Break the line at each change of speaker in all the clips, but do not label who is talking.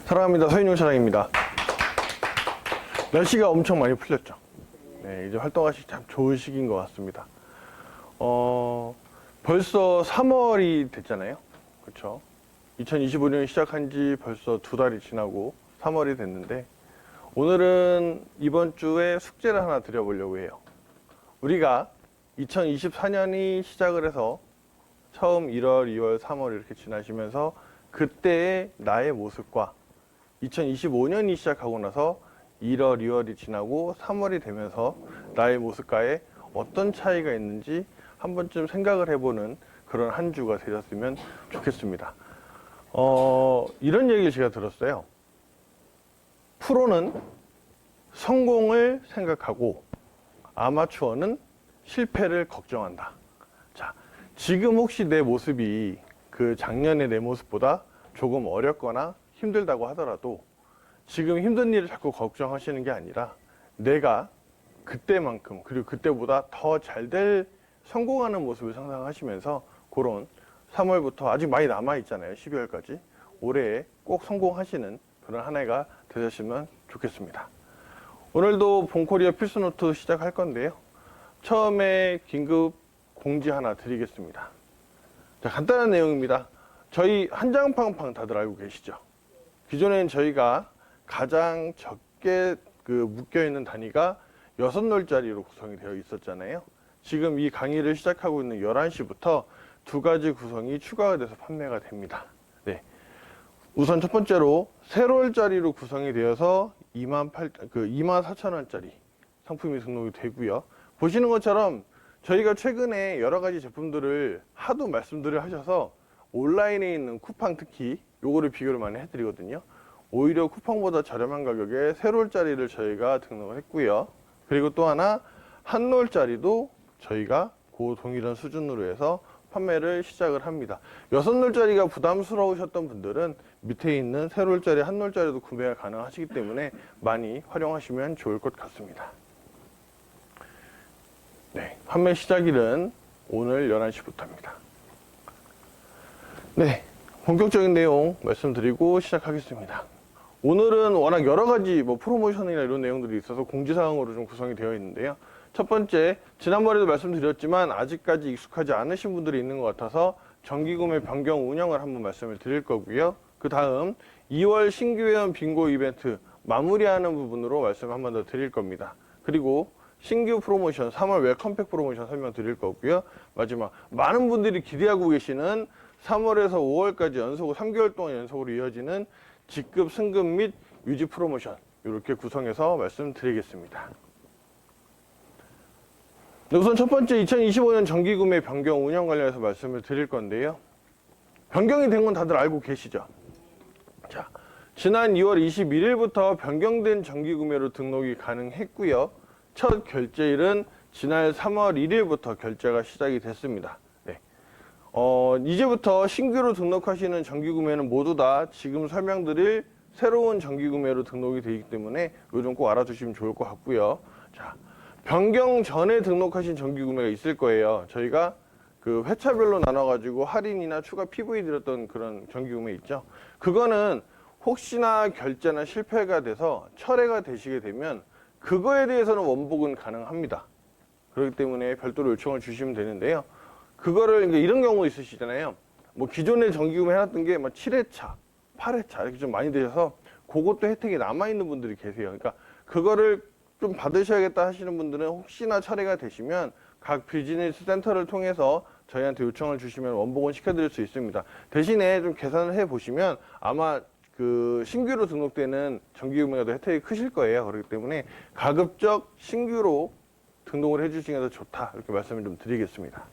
사랑합니다. 서인용 차장입니다. 날씨가 엄청 많이 풀렸죠. 네, 이제 활동하시기 참 좋은 시기인 것 같습니다. 벌써 3월이 됐잖아요. 그렇죠? 2025년 시작한 지 벌써 2달이 지나고 3월이 됐는데, 오늘은 이번 주에 숙제를 하나 드려보려고 해요. 우리가 2024년이 시작을 해서 처음 1월, 2월, 3월 이렇게 지나시면서 그때의 나의 모습과 2025년이 시작하고 나서 1월, 2월이 지나고 3월이 되면서 나의 모습과의 어떤 차이가 있는지 한 번쯤 생각을 해보는 그런 한 주가 되셨으면 좋겠습니다. 이런 얘기를 제가 들었어요. 프로는 성공을 생각하고 아마추어는 실패를 걱정한다. 자, 지금 혹시 내 모습이 그 작년의 내 모습보다 조금 어렵거나 힘들다고 하더라도 지금 힘든 일을 자꾸 걱정하시는 게 아니라 내가 그때만큼 그리고 그때보다 더 잘 될 성공하는 모습을 상상하시면서 그런 3월부터 아직 많이 남아 있잖아요. 12월까지 올해에 꼭 성공하시는 그런 한 해가 되셨으면 좋겠습니다. 오늘도 본코리아 필수노트 시작할 건데요. 처음에 긴급 공지 하나 드리겠습니다. 자, 간단한 내용입니다. 저희 한장팡팡 다들 알고 계시죠? 기존에는 저희가 가장 적게 묶여있는 단위가 6놀짜리로 구성이 되어 있었잖아요. 지금 이 강의를 시작하고 있는 11시부터 2가지 구성이 추가가 돼서 판매가 됩니다. 네. 우선 첫 번째로 3롤짜리로 구성이 되어서 24,000원짜리 상품이 등록이 되고요. 보시는 것처럼 저희가 최근에 여러 가지 제품들을 하도 말씀들을 하셔서 온라인에 있는 쿠팡 특히 요거를 비교를 많이 해드리거든요. 오히려 쿠팡보다 저렴한 가격에 3롤짜리를 저희가 등록을 했고요. 그리고 또 하나 한롤짜리도 저희가 그 동일한 수준으로 해서 판매를 시작을 합니다. 6놀짜리가 부담스러우셨던 분들은 밑에 있는 3롤짜리, 한롤짜리도 구매가 가능하시기 때문에 많이 활용하시면 좋을 것 같습니다. 네, 판매 시작일은 오늘 11시부터입니다. 네, 본격적인 내용 말씀드리고 시작하겠습니다. 오늘은 워낙 여러 가지 프로모션이나 이런 내용들이 있어서 공지사항으로 좀 구성이 되어 있는데요. 첫 번째, 지난번에도 말씀드렸지만 아직까지 익숙하지 않으신 분들이 있는 것 같아서 정기구매 변경 운영을 한번 말씀을 드릴 거고요. 그 다음 2월 신규 회원 빙고 이벤트 마무리하는 부분으로 말씀 한번 더 드릴 겁니다. 그리고 신규 프로모션 3월 웰컴팩 프로모션 설명 드릴 거고요. 마지막 많은 분들이 기대하고 계시는 3월에서 5월까지 연속으로 3개월 동안 연속으로 이어지는 직급 승급 및 유지 프로모션 이렇게 구성해서 말씀드리겠습니다. 우선 첫 번째 2025년 정기구매 변경 운영 관련해서 말씀을 드릴 건데요. 변경이 된 건 다들 알고 계시죠? 자, 지난 2월 21일부터 변경된 정기구매로 등록이 가능했고요. 첫 결제일은 지난 3월 1일부터 결제가 시작이 됐습니다. 네. 이제부터 신규로 등록하시는 정기구매는 모두 다 지금 설명드릴 새로운 정기구매로 등록이 되기 때문에 이거 좀 꼭 알아두시면 좋을 것 같고요. 자, 변경 전에 등록하신 정기구매가 있을 거예요. 저희가 그 회차별로 나눠가지고 할인이나 추가 PV 드렸던 그런 정기구매 있죠. 그거는 혹시나 결제나 실패가 돼서 철회가 되시게 되면 그거에 대해서는 원복은 가능합니다. 그렇기 때문에 별도로 요청을 주시면 되는데요. 그거를 이런 경우 있으시잖아요. 기존에 정기구매 해놨던 게 7회차, 8회차 이렇게 좀 많이 되셔서 그것도 혜택이 남아있는 분들이 계세요. 그러니까 그거를 좀 받으셔야겠다 하시는 분들은 혹시나 철회가 되시면 각 비즈니스 센터를 통해서 저희한테 요청을 주시면 원복원 시켜드릴 수 있습니다. 대신에 좀 계산을 해보시면 아마 그 신규로 등록되는 정기구매가 더 혜택이 크실 거예요. 그렇기 때문에 가급적 신규로 등록을 해주시는 게 더 좋다 이렇게 말씀을 좀 드리겠습니다.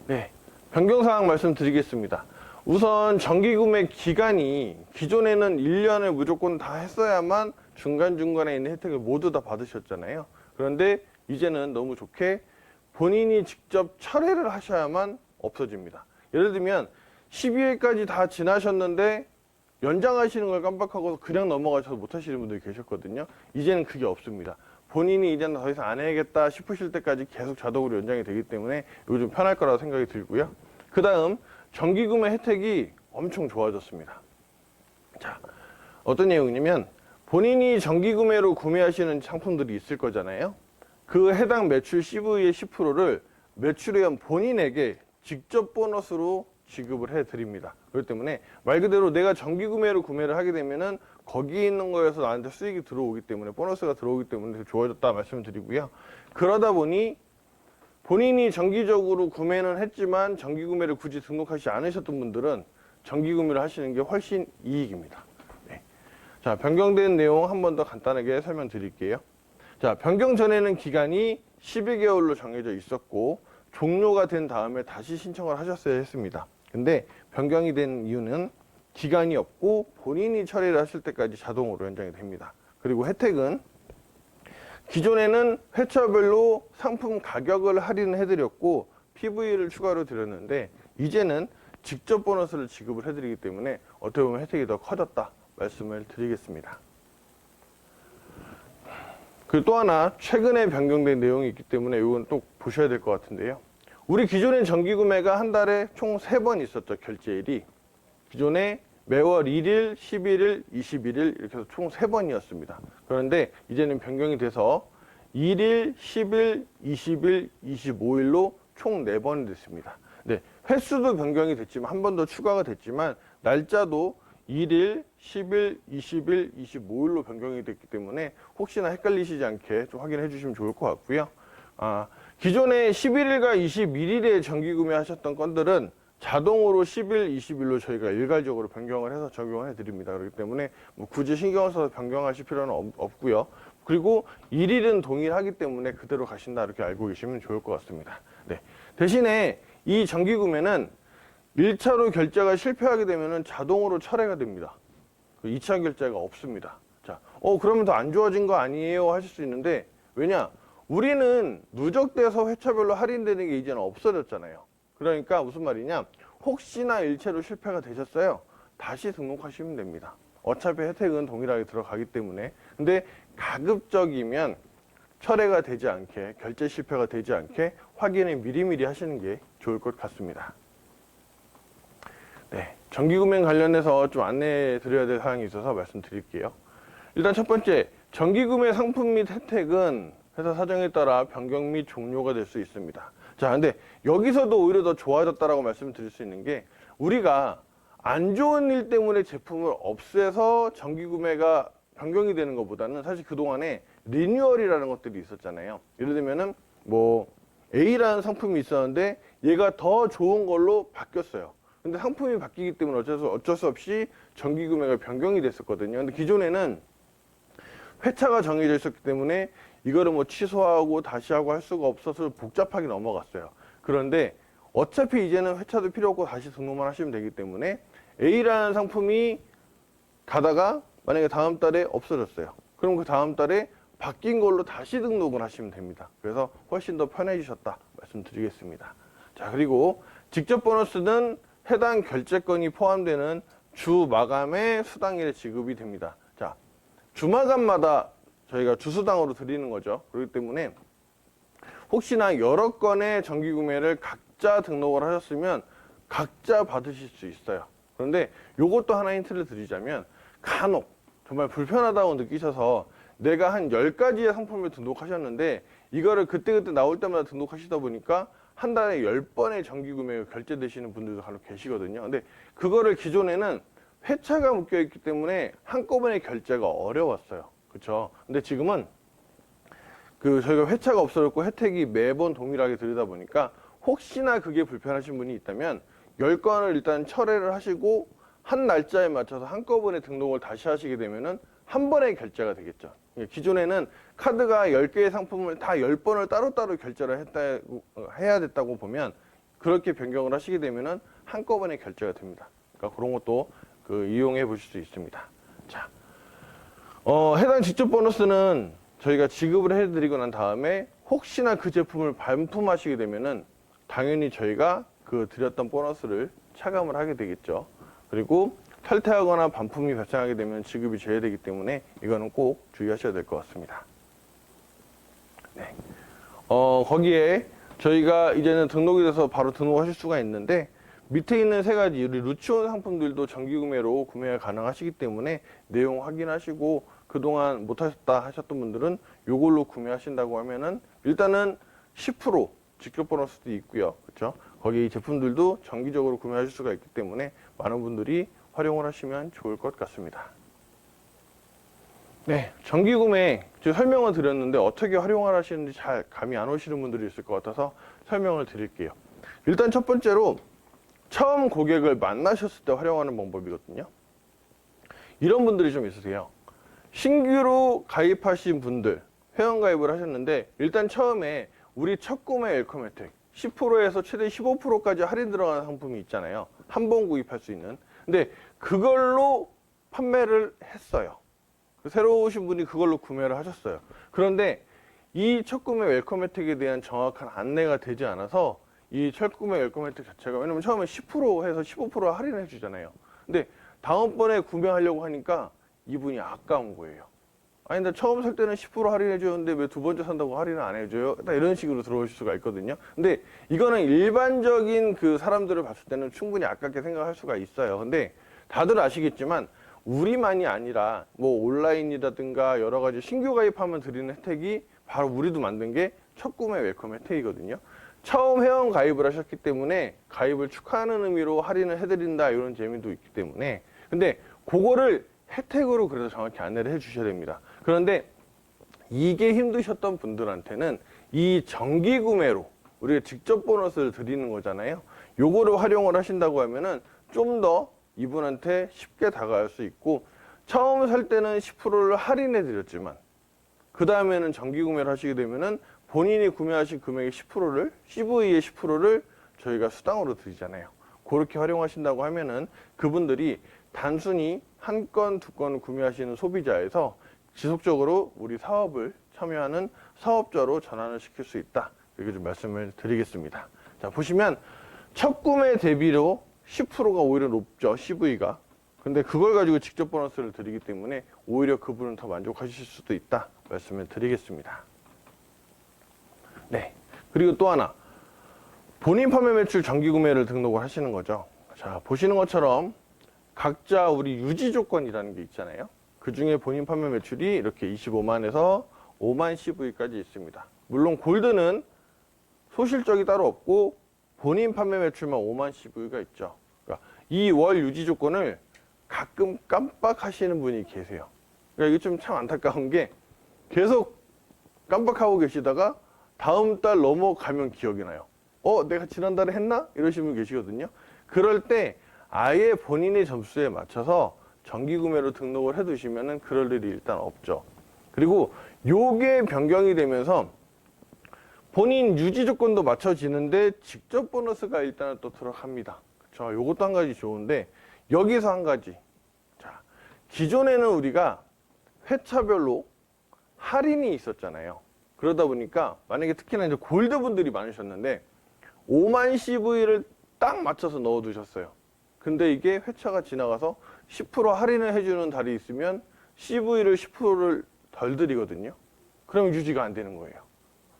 네, 변경사항 말씀드리겠습니다. 우선 정기구매 기간이 기존에는 1년을 무조건 다 했어야만 중간중간에 있는 혜택을 모두 다 받으셨잖아요. 그런데 이제는 너무 좋게 본인이 직접 철회를 하셔야만 없어집니다. 예를 들면 12회까지 다 지나셨는데 연장하시는 걸 깜빡하고 그냥 넘어가셔서 못 하시는 분들이 계셨거든요. 이제는 그게 없습니다. 본인이 이제는 더 이상 안 해야겠다 싶으실 때까지 계속 자동으로 연장이 되기 때문에 이거 좀 편할 거라고 생각이 들고요. 그 다음 정기구매 혜택이 엄청 좋아졌습니다. 자, 어떤 내용이냐면 본인이 정기구매로 구매하시는 상품들이 있을 거잖아요. 그 해당 매출 CV의 10%를 매출회원 본인에게 직접 보너스로 지급을 해드립니다. 그렇기 때문에 말 그대로 내가 정기구매로 구매를 하게 되면은 거기에 있는 거에서 나한테 수익이 들어오기 때문에 보너스가 들어오기 때문에 좋아졌다 말씀을 드리고요. 그러다 보니 본인이 정기적으로 구매는 했지만 정기구매를 굳이 등록하지 않으셨던 분들은 정기구매를 하시는 게 훨씬 이익입니다. 네. 자, 변경된 내용 한 번 더 간단하게 설명드릴게요. 자, 변경 전에는 기간이 12개월로 정해져 있었고 종료가 된 다음에 다시 신청을 하셨어야 했습니다. 근데 변경이 된 이유는 기간이 없고 본인이 처리를 하실 때까지 자동으로 연장이 됩니다. 그리고 혜택은 기존에는 회차별로 상품 가격을 할인해드렸고 PV를 추가로 드렸는데 이제는 직접 보너스를 지급을 해드리기 때문에 어떻게 보면 혜택이 더 커졌다 말씀을 드리겠습니다. 그리고 또 하나 최근에 변경된 내용이 있기 때문에 이건 또 보셔야 될 것 같은데요. 우리 기존의 정기구매가 한 달에 총 3번 있었죠. 결제일이. 기존에 매월 1일, 11일, 21일 이렇게 해서 총 3번이었습니다. 그런데 이제는 변경이 돼서 1일, 10일, 20일, 25일로 총 4번이 됐습니다. 네, 횟수도 변경이 됐지만 한 번 더 추가가 됐지만 날짜도 1일, 10일, 20일, 25일로 변경이 됐기 때문에 혹시나 헷갈리시지 않게 좀 확인해 주시면 좋을 것 같고요. 기존에 11일과 21일에 정기구매 하셨던 건들은 자동으로 10일, 20일로 저희가 일괄적으로 변경을 해서 적용을 해드립니다. 그렇기 때문에 뭐 굳이 신경을 써서 변경하실 필요는 없고요. 그리고 1일은 동일하기 때문에 그대로 가신다 이렇게 알고 계시면 좋을 것 같습니다. 네. 대신에 이 정기구매는 1차로 결제가 실패하게 되면 자동으로 철회가 됩니다. 2차 결제가 없습니다. 자, 그러면 더 안 좋아진 거 아니에요? 하실 수 있는데 왜냐? 우리는 누적돼서 회차별로 할인되는 게 이제는 없어졌잖아요. 그러니까 무슨 말이냐? 혹시나 일체로 실패가 되셨어요. 다시 등록하시면 됩니다. 어차피 혜택은 동일하게 들어가기 때문에. 근데 가급적이면 철회가 되지 않게, 결제 실패가 되지 않게 확인을 미리미리 하시는 게 좋을 것 같습니다. 네, 정기구매 관련해서 좀 안내해 드려야 될 사항이 있어서 말씀드릴게요. 일단 첫 번째, 정기구매 상품 및 혜택은 회사 사정에 따라 변경 및 종료가 될 수 있습니다. 자, 근데 여기서도 오히려 더 좋아졌다라고 말씀을 드릴 수 있는 게 우리가 안 좋은 일 때문에 제품을 없애서 정기구매가 변경이 되는 것보다는 사실 그동안에 리뉴얼이라는 것들이 있었잖아요. 예를 들면은 뭐 A라는 상품이 있었는데 얘가 더 좋은 걸로 바뀌었어요. 근데 상품이 바뀌기 때문에 어쩔 수 없이 정기구매가 변경이 됐었거든요. 근데 기존에는 회차가 정해져 있었기 때문에 이거를 뭐 취소하고 다시 하고 할 수가 없어서 복잡하게 넘어갔어요. 그런데 어차피 이제는 회차도 필요 없고 다시 등록만 하시면 되기 때문에 A라는 상품이 가다가 만약에 다음 달에 없어졌어요. 그럼 그 다음 달에 바뀐 걸로 다시 등록을 하시면 됩니다. 그래서 훨씬 더 편해지셨다 말씀드리겠습니다. 자, 그리고 직접 보너스는 해당 결제건이 포함되는 주 마감의 수당일에 지급이 됩니다. 자, 주마감마다 저희가 주수당으로 드리는 거죠. 그렇기 때문에 혹시나 여러 건의 정기구매를 각자 등록을 하셨으면 각자 받으실 수 있어요. 그런데 요것도 하나 힌트를 드리자면 간혹 정말 불편하다고 느끼셔서 내가 한 10가지의 상품을 등록하셨는데 이거를 그때그때 나올 때마다 등록하시다 보니까 한 달에 10번의 정기구매가 결제되시는 분들도 간혹 계시거든요. 근데 그거를 기존에는 회차가 묶여있기 때문에 한꺼번에 결제가 어려웠어요. 그렇죠? 근데 지금은 저희가 회차가 없어졌고 혜택이 매번 동일하게 드리다 보니까 혹시나 그게 불편하신 분이 있다면 10건을 일단 철회를 하시고 한 날짜에 맞춰서 한꺼번에 등록을 다시 하시게 되면은 한 번에 결제가 되겠죠. 기존에는 카드가 10개의 상품을 다 10번을 따로따로 결제를 해야 됐다고 보면 그렇게 변경을 하시게 되면은 한꺼번에 결제가 됩니다. 그러니까 그런 것도 이용해 보실 수 있습니다. 자, 해당 직접 보너스는 저희가 지급을 해드리고 난 다음에 혹시나 그 제품을 반품하시게 되면은 당연히 저희가 드렸던 보너스를 차감을 하게 되겠죠. 그리고 탈퇴하거나 반품이 발생하게 되면 지급이 제외되기 때문에 이거는 꼭 주의하셔야 될 것 같습니다. 네. 거기에 저희가 이제는 등록이 돼서 바로 등록하실 수가 있는데 밑에 있는 세 가지 우리 루치온 상품들도 정기구매로 구매가 가능하시기 때문에 내용 확인하시고 그동안 못하셨다 하셨던 분들은 이걸로 구매하신다고 하면은 일단은 10% 직접 보너스도 있고요. 그렇죠? 거기 이 제품들도 정기적으로 구매하실 수가 있기 때문에 많은 분들이 활용을 하시면 좋을 것 같습니다. 네, 정기구매 제가 설명을 드렸는데 어떻게 활용을 하시는지 잘 감이 안 오시는 분들이 있을 것 같아서 설명을 드릴게요. 일단 첫 번째로 처음 고객을 만나셨을 때 활용하는 방법이거든요. 이런 분들이 좀 있으세요. 신규로 가입하신 분들, 회원가입을 하셨는데 일단 처음에 우리 첫 구매 웰컴 혜택 10%에서 최대 15%까지 할인 들어가는 상품이 있잖아요. 한 번 구입할 수 있는. 근데 그걸로 판매를 했어요. 새로 오신 분이 그걸로 구매를 하셨어요. 그런데 이 첫 구매 웰컴 혜택에 대한 정확한 안내가 되지 않아서 이 첫 구매 웰컴 혜택 자체가 왜냐면 처음에 10% 해서 15% 할인해 주잖아요. 근데 다음번에 구매하려고 하니까 이분이 아까운 거예요. 아니, 근데 처음 살 때는 10% 할인해 줬는데 왜 두 번째 산다고 할인을 안 해줘요? 이런 식으로 들어오실 수가 있거든요. 근데 이거는 일반적인 그 사람들을 봤을 때는 충분히 아깝게 생각할 수가 있어요. 근데 다들 아시겠지만 우리만이 아니라 뭐 온라인이라든가 여러 가지 신규 가입하면 드리는 혜택이 바로 우리도 만든 게 첫 구매 웰컴 혜택이거든요. 처음 회원 가입을 하셨기 때문에 가입을 축하하는 의미로 할인을 해드린다 이런 재미도 있기 때문에 근데 그거를 혜택으로 그래서 정확히 안내를 해 주셔야 됩니다. 그런데 이게 힘드셨던 분들한테는 이 정기 구매로 우리가 직접 보너스를 드리는 거잖아요. 요거를 활용을 하신다고 하면은 좀 더 이분한테 쉽게 다가갈 수 있고 처음 살 때는 10%를 할인해 드렸지만 그 다음에는 정기 구매를 하시게 되면은 본인이 구매하신 금액의 10%를 CV의 10%를 저희가 수당으로 드리잖아요. 그렇게 활용하신다고 하면은 그분들이 단순히 한 건, 두 건 구매하시는 소비자에서 지속적으로 우리 사업을 참여하는 사업자로 전환을 시킬 수 있다. 이렇게 좀 말씀을 드리겠습니다. 자, 보시면 첫 구매 대비로 10%가 오히려 높죠, CV가. 근데 그걸 가지고 직접 보너스를 드리기 때문에 오히려 그분은 더 만족하실 수도 있다. 말씀을 드리겠습니다. 네. 그리고 또 하나. 본인 판매 매출 정기 구매를 등록을 하시는 거죠. 자, 보시는 것처럼 각자 우리 유지 조건이라는 게 있잖아요. 그 중에 본인 판매 매출이 이렇게 25만에서 5만 CV까지 있습니다. 물론 골드는 소실적이 따로 없고 본인 판매 매출만 5만 CV가 있죠. 그러니까 이 월 유지 조건을 가끔 깜빡하시는 분이 계세요. 그러니까 이게 좀 참 안타까운 게 계속 깜빡하고 계시다가 다음 달 넘어가면 기억이 나요. 내가 지난달에 했나? 이러시는 분 계시거든요. 그럴 때 아예 본인의 점수에 맞춰서 정기 구매로 등록을 해 두시면은 그럴 일이 일단 없죠. 그리고 요게 변경이 되면서 본인 유지 조건도 맞춰지는데 직접 보너스가 일단은 또 들어갑니다. 그렇죠? 요것도 한 가지 좋은데 여기서 한 가지. 자, 기존에는 우리가 회차별로 할인이 있었잖아요. 그러다 보니까 만약에 특히나 이제 골드 분들이 많으셨는데 5만 CV를 딱 맞춰서 넣어 두셨어요. 근데 이게 회차가 지나가서 10% 할인을 해주는 달이 있으면 CV를 10%를 덜 드리거든요. 그럼 유지가 안 되는 거예요.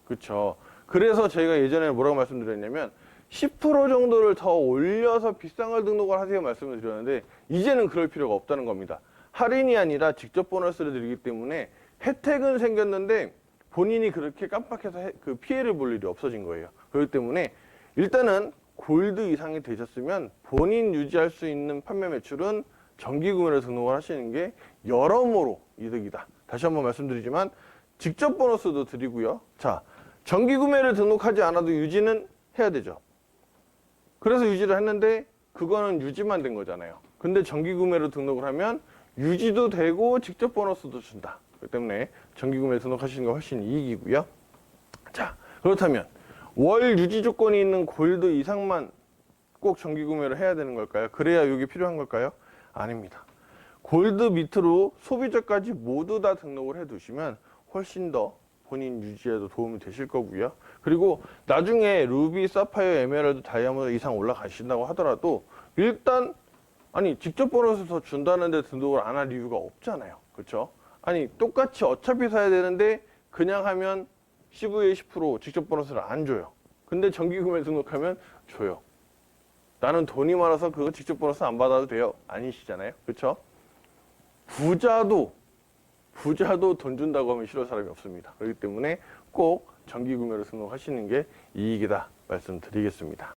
그렇죠. 그래서 저희가 예전에 뭐라고 말씀드렸냐면 10% 정도를 더 올려서 비싼 걸 등록을 하세요 말씀을 드렸는데 이제는 그럴 필요가 없다는 겁니다. 할인이 아니라 직접 보너스를 드리기 때문에 혜택은 생겼는데 본인이 그렇게 깜빡해서 그 피해를 볼 일이 없어진 거예요. 그렇기 때문에 일단은 골드 이상이 되셨으면 본인 유지할 수 있는 판매 매출은 정기 구매로 등록을 하시는 게 여러모로 이득이다. 다시 한번 말씀드리지만 직접 보너스도 드리고요. 자, 정기 구매를 등록하지 않아도 유지는 해야 되죠. 그래서 유지를 했는데 그거는 유지만 된 거잖아요. 근데 정기 구매로 등록을 하면 유지도 되고 직접 보너스도 준다. 그렇기 때문에 정기 구매 등록하시는 게 훨씬 이익이고요. 자, 그렇다면 월 유지 조건이 있는 골드 이상만 꼭 정기 구매를 해야 되는 걸까요? 그래야 이게 필요한 걸까요? 아닙니다. 골드 밑으로 소비자까지 모두 다 등록을 해 두시면 훨씬 더 본인 유지에도 도움이 되실 거고요. 그리고 나중에 루비, 사파이어, 에메랄드, 다이아몬드 이상 올라가신다고 하더라도 일단 아니 직접 보너스 더 준다는데 등록을 안 할 이유가 없잖아요. 그렇죠? 아니 똑같이 어차피 사야 되는데 그냥 하면 CV의 10% 직접 보너스를 안 줘요. 근데 정기 구매 등록하면 줘요. 나는 돈이 많아서 그거 직접 보너스 안 받아도 돼요. 아니시잖아요. 그렇죠? 부자도 돈 준다고 하면 싫어할 사람이 없습니다. 그렇기 때문에 꼭 정기구매로 등록하시는 게 이익이다 말씀드리겠습니다.